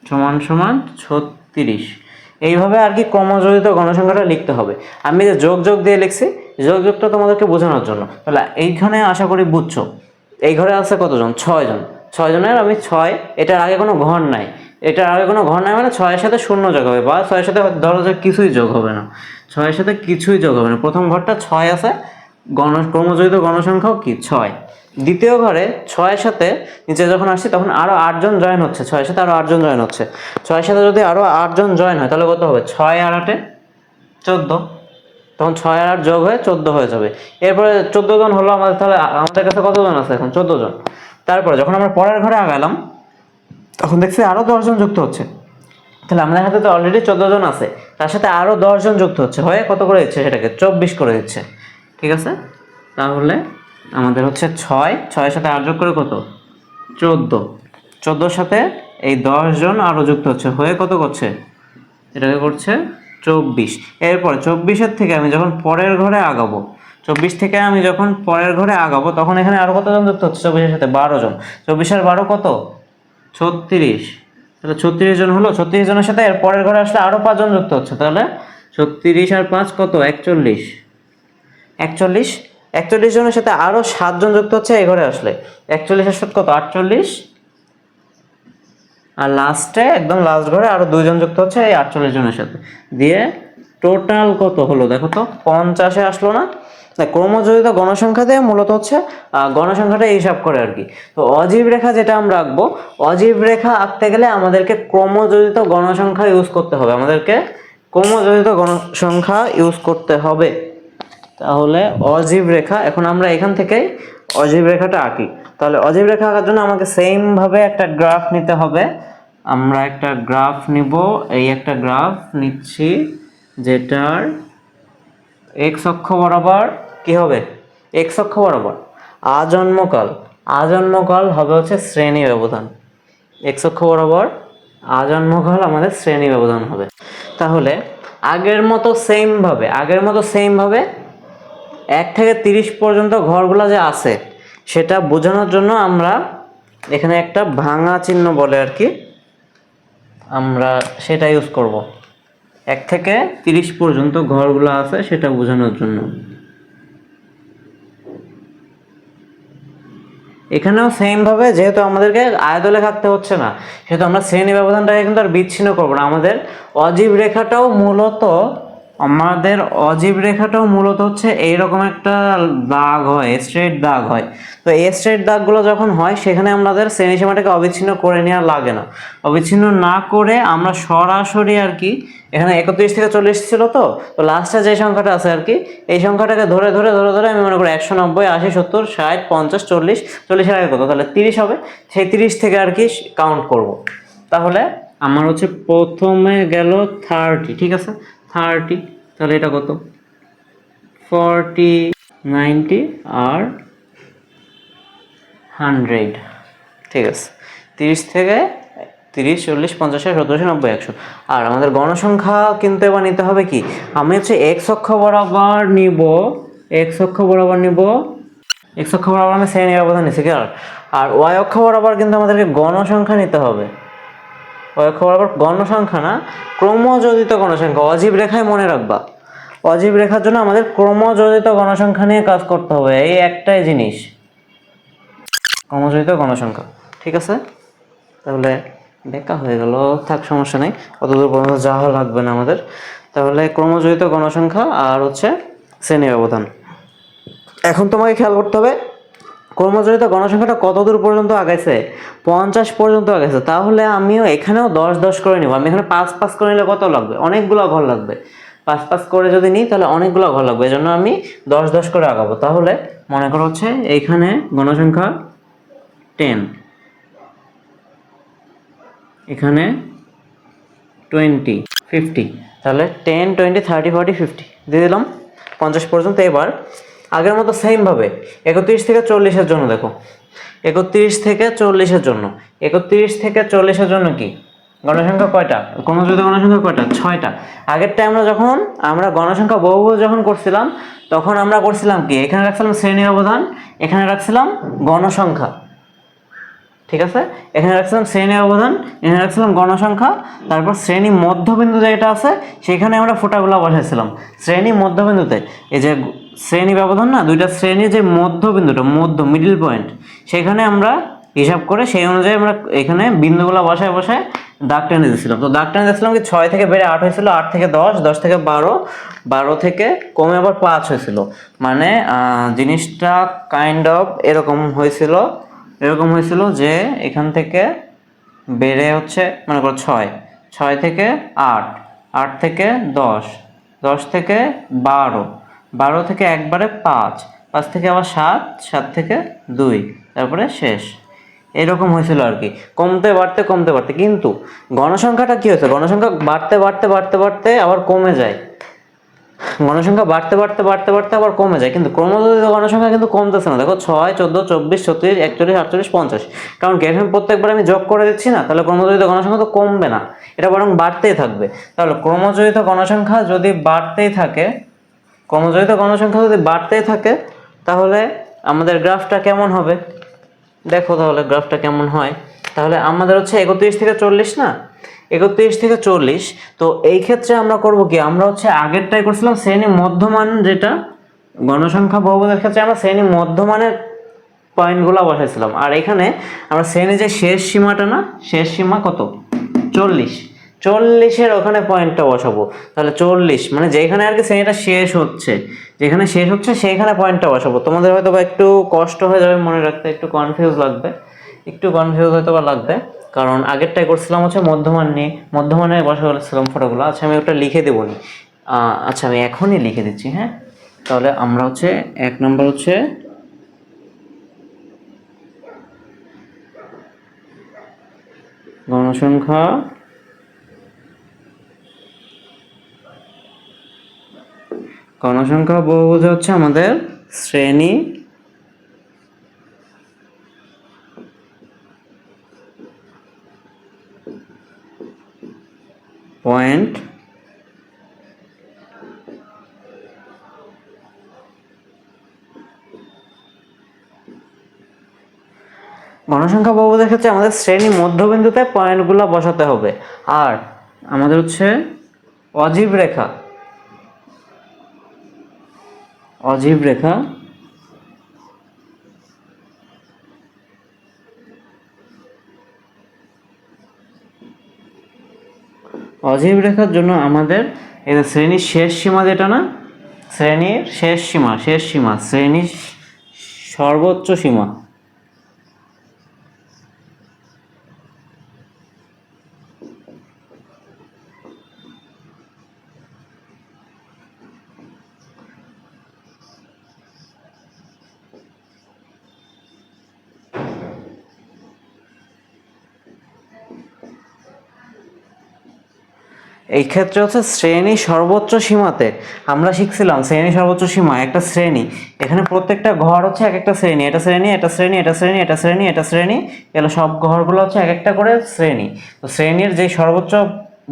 সমান সমান 36। এইভাবে আর কি ক্রমযোজিত গণসংখ্যাটা লিখতে হবে। আমি যে যোগ যোগ দিয়ে লিখছি, যোগ যোগটা তোমাদেরকে বোঝানোর জন্য। তাহলে এইখানে আশা করি বুঝছো। এই ঘরে আছে কতজন? 6 জন। 6 জনের আমি 6, এটার আগে কোনো ঘর নাই, এটার আগে কোনো ঘর নাই মানে 6-এর সাথে 0 যোগ হবে, বা 6-এর সাথে ধরো যে কিছুই যোগ হবে না, 6-এর সাথে কিছুই যোগ হবে না। প্রথম ঘরটা 6 আছে, ক্রমযোজিত গণসংখ্যাও কি 6। দ্বিতীয় ঘরে 6-এর সাথে নিচে যখন আসছি তখন আরো 8 জন জয়েন হচ্ছে, 6-এর সাথে আরো 8 জন জয়েন হচ্ছে। 6-এর সাথে যদি আরো 8 জন জয়েন হয় তাহলে কত হবে? 6 আর 8-এ 14, তখন 6 আর 8 যোগ হয়ে 14 হয়ে যাবে। এরপরে 14 জন হলো আমাদের, তাহলে আমাদের কাছে কতজন আছে এখন? 14 জন। তারপরে যখন আমরা পরের ঘরে আগালাম তখন দেখছি আরো 10 জন যুক্ত হচ্ছে, তাহলে আমাদের হাতে তো অলরেডি 14 জন আছে, তার সাথে আরো 10 জন যুক্ত হচ্ছে, হয়ে কত করে দিচ্ছে? সেটাকে 24 করে দিচ্ছে। ঠিক আছে, তাহলে আমাদের হচ্ছে 6-6-এর সাথে 8 যোগ করে কত? 14। 14-এর সাথে এই 10 জন আরো যুক্ত হচ্ছে, হয়ে কত করছে? এটাকে করছে 24। এরপর 24-এর থেকে আমি যখন পরের ঘরে আগাবো, 24 থেকে আমি যখন পরের ঘরে আগাবো তখন এখানে আরো কতজন যুক্ত হচ্ছে? 24-এর সাথে 12 জন। 24 আর 12 কত? 36। তাহলে 36 জন হলো। 36 জনের সাথে এর পরের ঘরে আসলে আরো 5 জন যুক্ত হচ্ছে, তাহলে 36 আর 5 কত? 41। 41 জনের সাথে আরো 7 জন যুক্ত হচ্ছে এই ঘরে আসলে, 41 এর সাথে কত? 48। আর লাস্টে একদম লাস্ট ঘরে আরো 2 জন যুক্ত হচ্ছে এই 48 জনের সাথে, দিয়ে টোটাল কত হলো দেখো তো? 50-এ আসলো না? ক্রমযোজিত গণসংখ্যা দিয়ে মূলত হচ্ছে গণসংখ্যাটা হিসাব করে আর কি। তো অজীব রেখা যেটা আমরা আঁকবো, অজীব রেখা আঁকতে গেলে আমাদেরকে ক্রমযোজিত গণসংখ্যা ইউজ করতে হবে, আমাদেরকে ক্রমযোজিত গণসংখ্যা ইউজ করতে হবে। তাহলে অজীব রেখা, এখন আমরা এখান থেকেই অজীব রেখাটা আঁকি। তাহলে অজীব রেখা আঁকার জন্য আমাকে সেম ভাবে একটা গ্রাফ নিতে হবে। আমরা একটা গ্রাফ নিব, এই একটা গ্রাফ নিচ্ছি যেটার এক্স অক্ষ বরাবর কি হবে? এক্স অক্ষ বরাবর আজন্মকাল, আজন্মকাল হবে হচ্ছে শ্রেণী ব্যবধান। এক্স অক্ষ বরাবর আজন্মকাল আমাদের শ্রেণী ব্যবধান হবে। তাহলে আগের মতো সেম ভাবে 1 থেকে 30 পর্যন্ত ঘরগুলো যে আছে সেটা বোঝানোর জন্য আমরা এখানে একটা ভাঙা চিহ্ন বলে আর কি, আমরা সেটা ইউজ করব। 1 থেকে 30 পর্যন্ত ঘরগুলো আছে সেটা বোঝানোর জন্য। এখানেও সেম ভাবে, যেহেতু আমাদেরকে আয়তলে থাকতে হচ্ছে না সেহেতু আমরা শ্রেণী ব্যবধানটাকে কিন্তু আর বিচ্ছিন্ন করবো না। আমাদের অজীব রেখাটাও মূলত হচ্ছে এইরকম একটা দাগ হয়, স্ট্রেট দাগ হয়। তো এই স্ট্রেট দাগগুলো যখন হয় সেখানে আমাদের শ্রেণীসীমাটাকে অবিচ্ছিন্ন করে নেওয়া লাগে না। অবিচ্ছিন্ন না করে আমরা সরাসরি আর কি, এখানে 31 থেকে 40 ছিল, তো লাস্টে যে সংখ্যাটা আছে আর কি, এই সংখ্যাটাকে ধরে ধরে ধরে ধরে আমি মনে করি 190, 80, 70, 60, 50, 40, 40-এর আগে কত? তাহলে 30 হবে। সেই 30 থেকে আর কি কাউন্ট করব। তাহলে আমার হচ্ছে প্রথমে গেল 30, ঠিক আছে 30, তাহলে এটা কত? 40, 90 আর 100, ঠিক আছে। 30 থেকে 30, 40, 50, 60, 70, 80, 90, 100। আর আমাদের গণসংখ্যা কিন্তু এবার নিতে হবে কি, আমি হচ্ছে এক্স অক্ষ বরাবর নিব, এক্স অক্ষ বরাবর আমি শ্রেণী ব্যবধান নিচ্ছি, আর ওয়াই অক্ষ বরাবর কিন্তু আমাদেরকে গণসংখ্যা নিতে হবে। ওয়াই অক্ষ বরাবর গণসংখ্যা না, ক্রমযোজিত গণসংখ্যা। অজীব রেখায় মনে রাখবা, অজীব রেখার জন্য আমাদের ক্রমযোজিত গণসংখ্যা নিয়ে কাজ করতে হবে, এই একটাই জিনিস, ক্রমযোজিত গণসংখ্যা। ঠিক আছে, তাহলে বেকা হয়ে গেল, থাক সমস্যা নেই, অতদূর পর্যন্ত যাওয়া লাগবে না আমাদের। তাহলে ক্রমযোজিত গণসংখ্যা আর হচ্ছে শ্রেণী ব্যবধান। এখন তোমাকে খেয়াল করতে হবে ক্রমযোজিত গণসংখ্যাটা কতদূর পর্যন্ত আগাইছে, 50 পর্যন্ত আগাইছে। তাহলে আমিও এখানেও 10 করে নিব। আমি এখানে 5 করে নিলে কত লাগবে, অনেকগুলো ঘর লাগবে। 5 করে যদি নিই তাহলে অনেকগুলো ঘর লাগবে, এই জন্য আমি 10 করে আগাবো। তাহলে মনে করো হচ্ছে এইখানে গণসংখ্যা 10, এখানে 20, 50, তাহলে 10, 20, 30, 40, 50 দিয়ে দিলাম 50 পর্যন্ত। এবার আগের মতো সেমভাবে 31 থেকে 40-এর জন্য দেখো, 31 থেকে 40-এর জন্য, 31 থেকে 40-এর জন্য কি গণসংখ্যা কয়টা, ক্রমযোজিত গণসংখ্যা কয়টা, 6টা। আগেরটা আমরা গণসংখ্যা বহুপদ যখন করছিলাম তখন আমরা করছিলাম কি, এখানে রাখছিলাম শ্রেণী ব্যবধান, এখানে রাখছিলাম গণসংখ্যা। ঠিক আছে, এখানে রাখছিলাম শ্রেণী ব্যবধান, এখানে রাখছিলাম গণসংখ্যা, তারপর শ্রেণী মধ্যবিন্দু যেটা আছে সেখানে আমরা ফোঁটাগুলো বসাইছিলাম। শ্রেণী মধ্যবিন্দুতে এই যে শ্রেণী ব্যবধান না, দুইটা শ্রেণীর যে মধ্যবিন্দুটা, মিডল পয়েন্ট, সেখানে আমরা হিসাব করে সেই অনুযায়ী আমরা এখানে বিন্দুগুলো বসায় দাগ টেনে দিয়েছিলাম। তো দাগ টেনে দিয়েছিলাম কি 6 থেকে বেড়ে 8 হয়েছিল, 8 থেকে 10, 10 থেকে 12, 12 থেকে কমে আবার 5 হয়েছিল। মানে জিনিসটা কাইন্ড অফ এরকম হয়েছিল যে এখান থেকে বেড়ে হচ্ছে মনে করো 6, 6 থেকে 8, 8 থেকে 10, 10 থেকে 12, 12 থেকে একবারে 5, 5 থেকে আবার 7, 7 থেকে 2, তারপরে শেষ। এরকম হয়েছিল আর কি, কমতে বাড়তে কিন্তু গণসংখ্যাটা কি হয়েছে, গণসংখ্যা বাড়তে আবার কমে যায়, গণসংখ্যা বাড়তে আবার কমে যায়। কিন্তু ক্রমযোজিত গণসংখ্যা কিন্তু কমতেছে না। দেখো 6, 14, 24, 36, 41, 48, 50, কারণ কি এখানে প্রত্যেকবার আমি যোগ করে দিচ্ছি না, তাহলে ক্রমযোজিত গণসংখ্যা তো কমবে না, এটা বরং বাড়তেই থাকবে। তাহলে ক্রমযোজিত গণসংখ্যা যদি বাড়তেই থাকে তাহলে আমাদের গ্রাফটা কেমন হবে, দেখো তাহলে গ্রাফটা কেমন হয়। তাহলে আমাদের হচ্ছে 31 থেকে 40 না, 31 থেকে 40। তো এই ক্ষেত্রে আমরা করব কি, আমরা হচ্ছে আগেরটাই করছিলাম শ্রেণী মধ্যমান, যেটা গণসংখ্যা বহুপদের ক্ষেত্রে আমরা শ্রেণী মধ্যমানের পয়েন্টগুলো বসাইছিলাম। আর এখানে আমরা শ্রেণী যে শেষ সীমাটা না, শেষ সীমা কত, 40, 40-এর ওখানে পয়েন্টটা বসাবো। তাহলে 40 মানে যেখানে আর কি শ্রেণীটা শেষ হচ্ছে, সেইখানে পয়েন্টটা বসাবো। তোমাদের হয়তো বা একটু কষ্ট হয়ে যাবে মনে রাখতে, একটু কনফিউজ হয়তো বা লাগবে, কারণ আগেরটাই করছিলাম হচ্ছে মধ্যমানে বসাচ্ছিলাম ফটোগুলো। আচ্ছা আমি ওটা লিখে দেবো নি, আচ্ছা আমি এখনই লিখে দিচ্ছি। হ্যাঁ, তাহলে আমরা হচ্ছে 1 নম্বর হচ্ছে গণসংখ্যা বহুভুজ হচ্ছে আমাদের শ্রেণী পয়েন্ট গণসংখ্যা বহুভুজের ক্ষেত্রে আমাদের শ্রেণী মধ্যবিন্দুতে পয়েন্টগুলো বসাতে হবে। আর আমাদের হচ্ছে অজীব রেখা অজীব রেখার জন্য আমাদের এই শ্রেণীর শেষ সীমা যেটা না, শ্রেণীর সর্বোচ্চ সীমা, এই ক্ষেত্রে হচ্ছে শ্রেণী সর্বোচ্চ সীমাতে আমরা শিখছিলাম শ্রেণী সর্বোচ্চ সীমা একটা শ্রেণী, এখানে প্রত্যেকটা ঘর হচ্ছে এক একটা শ্রেণী, এগুলো সব ঘরগুলো হচ্ছে এক একটা করে শ্রেণী। তো শ্রেণীর যে সর্বোচ্চ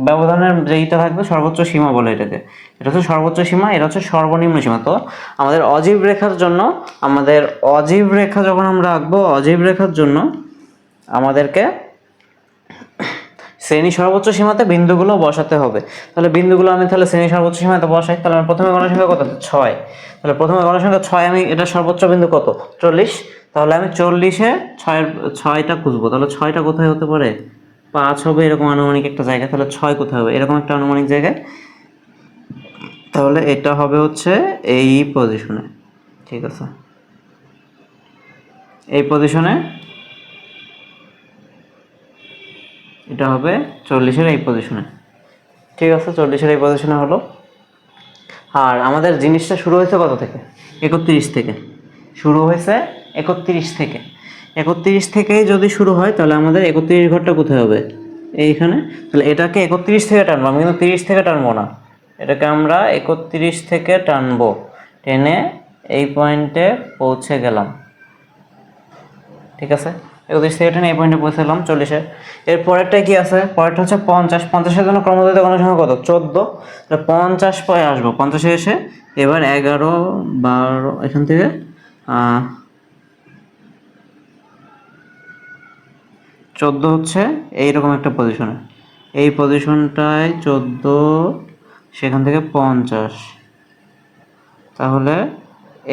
ব্যবধানের যেইটা থাকবে সর্বোচ্চ সীমা বলে এটাকে, এটা হচ্ছে সর্বোচ্চ সীমা, এটা হচ্ছে সর্বনিম্ন সীমা। তো আমাদের অজীব রেখার জন্য, অজীব রেখা যখন আমরা আঁকবো, অজীব রেখার জন্য আমাদেরকে শ্রেণী সর্বোচ্চ সীমাতে বিন্দুগুলো বসাতে হবে। তাহলে বিন্দুগুলো আমি তাহলে শ্রেণী সর্বোচ্চ সীমাতে বসাই। তাহলে আমার প্রথমে গণসংখ্যা কত? 6। তাহলে প্রথমে গণসংখ্যা 6, আমি এটা সর্বোচ্চ বিন্দু কত? 40। তাহলে আমি 40-এ 6টা খুঁজবো। তাহলে 6টা কোথায় হতে পারে? 5 হবে এরকম আনুমানিক একটা জায়গা। তাহলে 6 কোথায় হবে? এরকম একটা আনুমানিক জায়গায়। তাহলে এটা হবে হচ্ছে এই পজিশনে। ঠিক আছে, এই পজিশনে এটা হবে 40-এর এই পজিশনে। ঠিক আছে, 40-এর এই পজিশনে হলো। আর আমাদের জিনিসটা শুরু হয়েছে কত থেকে? 31 থেকে শুরু হয়েছে। 31 থেকে 31 থেকেই যদি শুরু হয় তাহলে আমাদের 31 ঘরটা কোথায় হবে? এইখানে। তাহলে এটাকে 31 থেকে টানবো, আমি কিন্তু 30 থেকে টানবো না। এটাকে আমরা 31 থেকে টানবো, টেনে এই পয়েন্টে পৌঁছে গেলাম। ঠিক আছে, 31 থেকে টেনে এই পয়েন্টে পৌঁছালাম 40-এর। এর পরেরটা কি আছে? পরেরটা হচ্ছে 50। 50-এর জন্য ক্রমযুক্ত গণসংখ্যা কত? 14। তাহলে 50 পরে আসবো। 50-এ এসে এবার 11, 12 এখান থেকে 14 হচ্ছে এইরকম একটা পজিশনে। এই পজিশনটায় 14, সেখান থেকে 50। তাহলে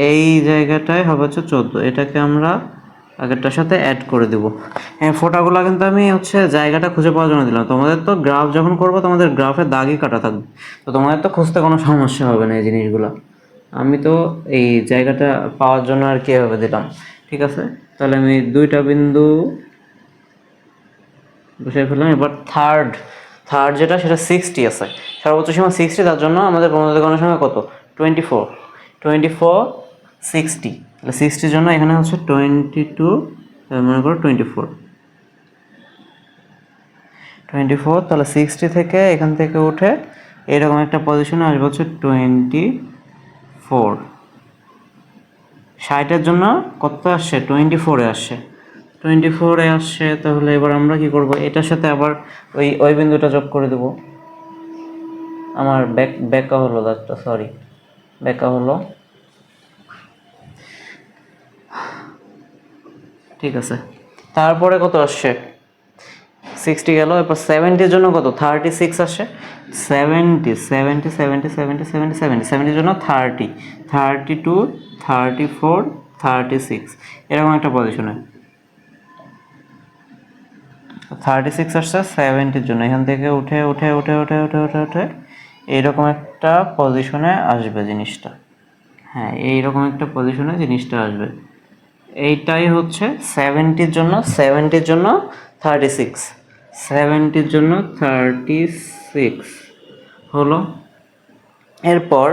এই জায়গাটায় হবে হচ্ছে 14। এটাকে আমরা আগেরটার সাথে অ্যাড করে দেবো। হ্যাঁ, ফোটাগুলো কিন্তু আমি হচ্ছে জায়গাটা খুঁজে পাওয়ার জন্য দিলাম। তোমাদের তো গ্রাফ যখন করবো তোমাদের গ্রাফে দাগই কাটা থাকবে, তো তোমাদের তো খুঁজতে কোনো সমস্যা হবে না এই জিনিসগুলো। আমি তো এই জায়গাটা পাওয়ার জন্য আর কি এভাবে দিলাম। ঠিক আছে, তাহলে আমি 2টা বিন্দু বসে ফেললাম। এবার থার্ড যেটা, সেটা 60 আছে, সর্বোচ্চ সীমা 60। তার জন্য আমাদের ক্রমযুক্ত গণসংখ্যা কত? 24। 60। তাহলে 60-র জন্য এখানে হচ্ছে 22, মনে করো 24। তাহলে 60 থেকে এখান থেকে উঠে এরকম একটা পজিশনে আসবে হচ্ছে 24। 60-এর জন্য কত আসছে? 24-এ আসছে। 24-এ আসছে। তাহলে এবার আমরা কি করব? এটার সাথে আবার ওই বিন্দুটা যোগ করে দেব। আমার ব্যাকা হলো দাগটা, সরি, ব্যাকা হলো। ঠিক আছে, তারপরে কত আসছে? 60 গেল। এরপর 70-এর জন্য কত? 36 আসছে। 70-এর জন্য 30, 32, 34, 36 এরকম একটা পজিশনে 36 আসছে 70-এর জন্য। এখান থেকে উঠে উঠে উঠে উঠে উঠে উঠে উঠে এইরকম একটা পজিশনে আসবে জিনিসটা। হ্যাঁ, এইরকম একটা পজিশনে জিনিসটা আসবে। এইটাই হচ্ছে 70-এর জন্য। 70-এর জন্য 36, 70-এর জন্য 36 হলো। এরপর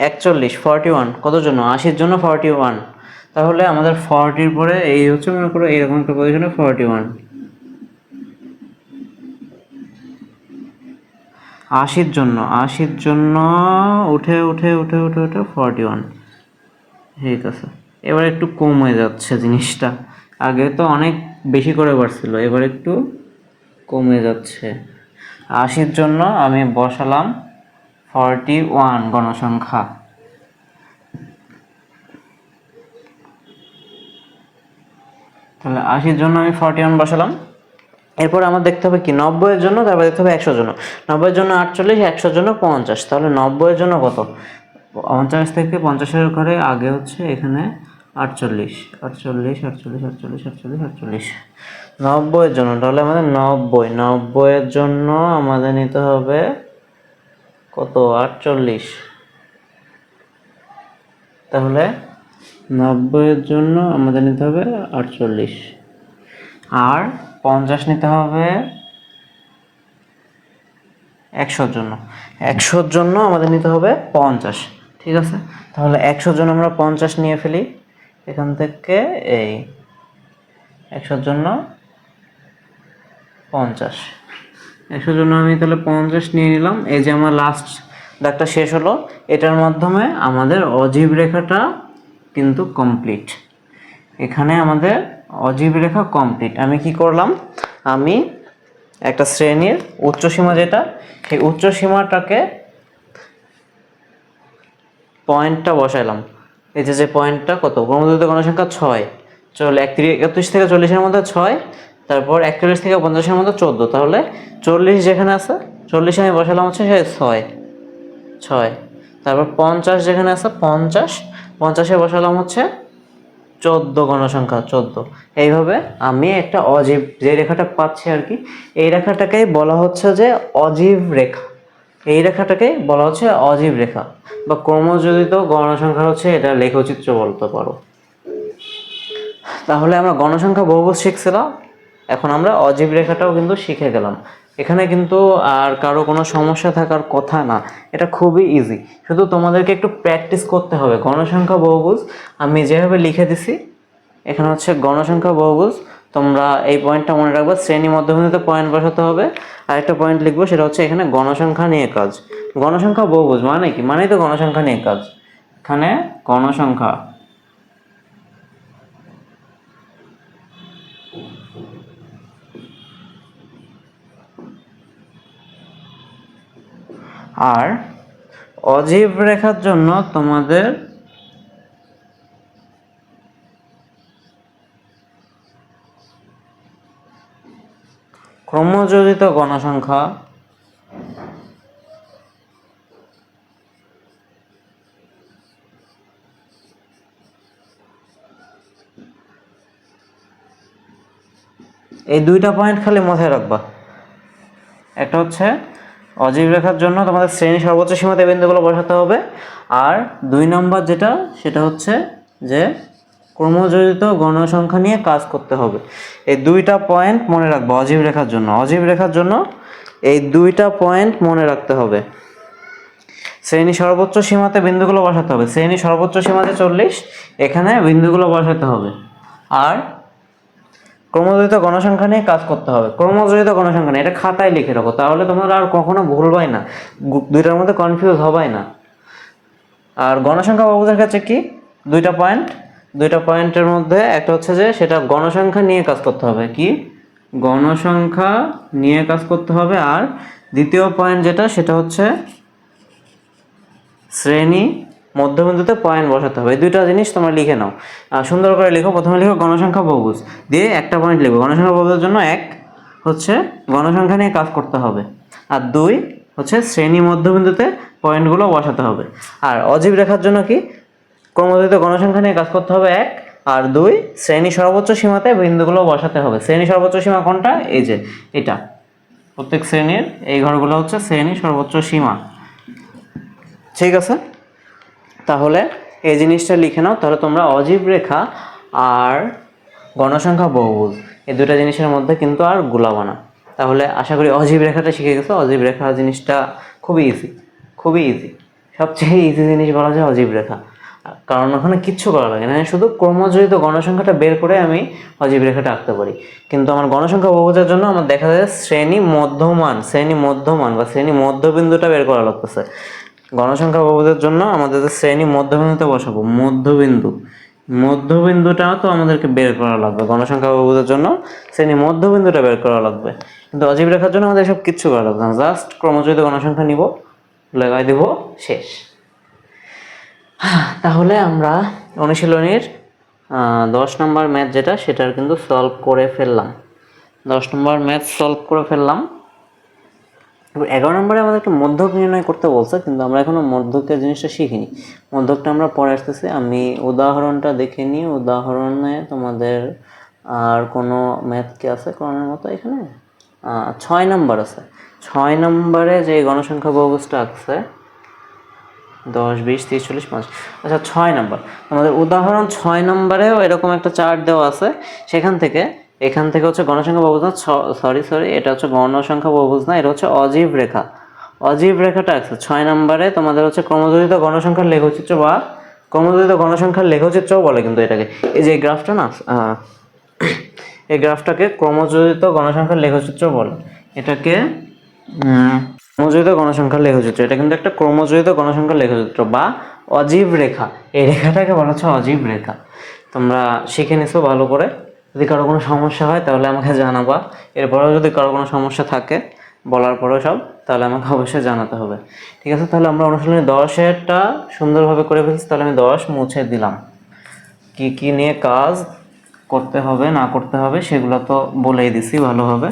41, 41 কত জন্য? 80-এর জন্য 41। তাহলে আমাদের 40-র পরে এই হচ্ছে, মনে করো এইরকম একটা পজিশনে 41। 80-র জন্য উঠে উঠে উঠে উঠে উঠে 41। ঠিক আছে, এবার একটু কমে যাচ্ছে জিনিসটা। আগে তো অনেক বেশি করে বাড়ছিল, এবার একটু কমে যাচ্ছে। 80-র জন্য আমি বসালাম 41 গণসংখ্যা। তাহলে 80-র জন্য আমি 41 বসালাম। এরপর আমার দেখতে হবে কি 90-এর জন্য, তারপর দেখতে হবে 100-এর জন্য। 90-এর জন্য 48, 100-এর জন্য 50। তাহলে 90-এর জন্য কত? 50 থেকে 50-এর ঘরে আগে হচ্ছে এখানে 48, 48, 48, 48, 48, 48। 90-এর জন্য তাহলে আমাদের 90-এর জন্য আমাদের নিতে হবে কত? 48। তাহলে 90-এর জন্য আমাদের নিতে হবে 48, আর 50 নিতে হবে 100-র জন্য। 100-র জন্য আমাদের নিতে হবে 50। ঠিক আছে, তাহলে 100-র জন্য আমরা 50 নিয়ে ফেলি এখান থেকে। এই 100-র জন্য 50, 100-র জন্য আমি তাহলে 50 নিয়ে নিলাম। এই যে আমার লাস্ট দাগটা শেষ হলো। এটার মাধ্যমে আমাদের অজীব রেখাটা কিন্তু কমপ্লিট। এখানে আমাদের অজীব রেখা কমপ্লিট। আমি কি করলাম? আমি একটা শ্রেণীর উচ্চসীমা যেটা, সেই উচ্চসীমাটাকে পয়েন্টটা বসাইলাম। এই যে পয়েন্টটা কত? ক্রমযুক্ত গণসংখ্যা 6। 31 থেকে 40-এর মধ্যে 6, তারপর 41 থেকে 50-এর মধ্যে 14, তাহলে 40 যেখানে আছে 40 আমি বসালাম হচ্ছে 6, তারপর 50 যেখানে আছে 50-এ বসালাম হচ্ছে 14 গণসংখ্যা 14। এইভাবে আমি একটা অজীব যে রেখাটা পাচ্ছি আর কি, এই রেখাটাকেই বলা হচ্ছে যে অজীব রেখা। এই রেখাটাকে বলা হচ্ছে অজীব রেখা বা ক্রমযোজিত গণসংখ্যা হচ্ছে এটা লেখচিত্র বলতে পারো। তাহলে আমরা গণসংখ্যা বহুভুজ শিখছিলাম, এখন আমরা অজীব রেখাটাও কিন্তু শিখে গেলাম। এখানে কিন্তু আর কারো কোনো সমস্যা থাকার কথা না, এটা খুবই ইজি, শুধু তোমাদেরকে একটু প্র্যাকটিস করতে হবে। গণসংখ্যা বহুভুজ আমি যেভাবে লিখে দিছি, এখানে হচ্ছে গণসংখ্যা বহুভুজ, তোমরা এই পয়েন্টটা মনে রাখবে, শ্রেণী মধ্যবিন্দুতে পয়েন্ট বসাতে হবে। আরেকটা পয়েন্ট লিখবো, সেটা হচ্ছে এখানে গণসংখ্যা নিয়ে কাজ। গণসংখ্যা বহুভুজ মানে কি, মানেই তো গণসংখ্যা নিয়ে কাজ। এখানে গণসংখ্যা আর অজীব রেখার জন্য তোমাদের ক্রমযোজিত গণসংখ্যা এই দুইটা পয়েন্ট খালি মাথায় রাখবা। একটা হচ্ছে অজীব রেখার জন্য তোমাদের শ্রেণী সর্বোচ্চ সীমাতে বিন্দুগুলো বসাতে হবে, আর 2 নম্বর যেটা সেটা হচ্ছে যে ক্রমযোজিত গণসংখ্যা নিয়ে কাজ করতে হবে। এই দুইটা পয়েন্ট মনে রাখবো অজীব রেখার জন্য। অজীব রেখার জন্য এই দুইটা পয়েন্ট মনে রাখতে হবে। শ্রেণী সর্বোচ্চ সীমাতে বিন্দুগুলো বসাতে হবে, শ্রেণী সর্বোচ্চ সীমাতে 40, এখানে বিন্দুগুলো বসাতে হবে। আর ক্রমযোজিত গণসংখ্যা নিয়ে কাজ করতে হবে। ক্রমযোজিত গণসংখ্যা নিয়ে এটা খাতায় লিখে রাখো, তাহলে তোমরা আর কখনো ভুলবাই না, দুইটার মধ্যে কনফিউজ হবাই না। আর গণসংখ্যা বহুভুজের ক্ষেত্রে কি, দুইটা পয়েন্টের মধ্যে একটা হচ্ছে যে সেটা গণসংখ্যা নিয়ে কাজ করতে হবে, কি গণসংখ্যা নিয়ে কাজ করতে হবে। আর দ্বিতীয় পয়েন্ট যেটা সেটা হচ্ছে শ্রেণী মধ্যবিন্দুতে পয়েন্ট বসাতে হবে। এই দুইটা জিনিস তোমরা লিখে নাও, সুন্দর করে লিখো। প্রথমে লিখো গণসংখ্যা বহুভুজ, দিয়ে একটা পয়েন্ট লিখো। গণসংখ্যা বহুভুজের জন্য 1 হচ্ছে গণসংখ্যা নিয়ে কাজ করতে হবে, আর 2 হচ্ছে শ্রেণী মধ্যবিন্দুতে পয়েন্টগুলো বসাতে হবে। আর অজীব রেখার জন্য কি, ক্রমযোজিত গণসংখ্যা নিয়ে কাজ করতে হবে 1, আর 2 শ্রেণী সর্বোচ্চ সীমাতে বিন্দুগুলো বসাতে হবে। শ্রেণী সর্বোচ্চ সীমা কোনটা, এই যে এটা, প্রত্যেক শ্রেণীর এই ঘরগুলো হচ্ছে শ্রেণী সর্বোচ্চ সীমা। ঠিক আছে, তাহলে এই জিনিসটা লিখে নাও, তাহলে তোমরা অজীব রেখা আর গণসংখ্যা বহুভুজ এই দুটা জিনিসের মধ্যে কিন্তু আর গুলাবা না। তাহলে আশা করি অজীব রেখাটা শিখে গেছো। অজীব রেখা জিনিসটা খুবই ইজি, সবচেয়ে ইজি জিনিস বলা যায় অজীব রেখা, কারণ ওখানে কিচ্ছু করা লাগে না, শুধু ক্রমযোজিত গণসংখ্যাটা বের করে আমি অজীব রেখাটা আঁকতে পারি। কিন্তু আমার গণসংখ্যা বহুভুজের জন্য আমার দেখা যায় শ্রেণী মধ্যমান বা শ্রেণী মধ্যবিন্দুটা বের করা লাগতেছে। গণসংখ্যা বহুভুজের জন্য আমাদের যে শ্রেণী মধ্যবিন্দুতে বসাবো, মধ্যবিন্দুটাও তো আমাদেরকে বের করা লাগবে। গণসংখ্যা বহুভুজের জন্য শ্রেণী মধ্যবিন্দুটা বের করা লাগবে, কিন্তু অজীব রেখার জন্য আমাদের সব কিচ্ছু করা লাগবে না, জাস্ট ক্রমযোজিত গণসংখ্যা নিব, লাগাই দেব, শেষ। তাহলে আমরা অনুশীলনীর 10 নম্বর ম্যাথ যেটা সেটার কিন্তু সলভ করে ফেললাম। 10 নম্বর ম্যাথ সলভ করে ফেললাম। 11 নম্বরে আমাদেরকে মধ্যক নির্ণয় করতে বলছে, কিন্তু আমরা এখনো মধ্যকের জিনিসটা শিখিনি। মধ্যকটা আমরা পরে আসতেছি। আমি উদাহরণটা দেখে নিই। উদাহরণে তোমাদের আর কোনো ম্যাথ কি আছে করানোর মতো এখানে? 6 নম্বর আছে। 6 নম্বরে যে গণসংখ্যা বহুভুজটা আছে 10, 20, 30, 40, 50, আচ্ছা 6 নম্বর আমাদের উদাহরণ। 6 নম্বরেও এরকম একটা চার্ট দেওয়া আছে, এখান থেকে হচ্ছে গণসংখ্যা বহুভুজ না, সরি এটা হচ্ছে গণসংখ্যা বহুভুজ না, এটা হচ্ছে অজীব রেখা। অজীব রেখাটা আছে 6 নম্বরে। তোমাদের হচ্ছে ক্রমযোজিত গণসংখ্যার লেখচিত্র বা ক্রমযোজিত গণসংখ্যার লেখচিত্রও বলে কিন্তু এটাকে। এই যে গ্রাফটা না, এই গ্রাফটাকে ক্রমযোজিত গণসংখ্যার লেখচিত্র বলে। এটাকে ক্রমযোজিত গণসংখ্যার লেখচিত্র, এটা কিন্তু একটা ক্রমযোজিত গণসংখ্যার লেখচিত্র বা অজীব রেখা। এই রেখাটাকে বলা হচ্ছে অজীব রেখা। তোমরা শিখে নিছো ভালো করে। যদি কারো কোনো সমস্যা হয় তাহলে আমাকে জানাবা। এরপরেও যদি কারো কোনো সমস্যা থাকে বলার পরেও সব, তাহলে আমাকে অবশ্যই জানাতে হবে। ঠিক আছে, তাহলে আমরা অনুশীলনী 10-এরটা সুন্দরভাবে করে ফেলছি। তাহলে আমি 10 মুছে দিলাম। কি নিয়ে কাজ করতে হবে না করতে হবে সেগুলো তো বলেই দিছি ভালোভাবে,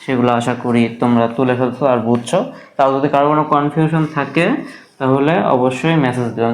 সেগুলো আশা করি তোমরা তুলে ফেলছো আর বুঝছো। তাও যদি কারো কোনো কনফিউশন থাকে তাহলে অবশ্যই মেসেজ দিও।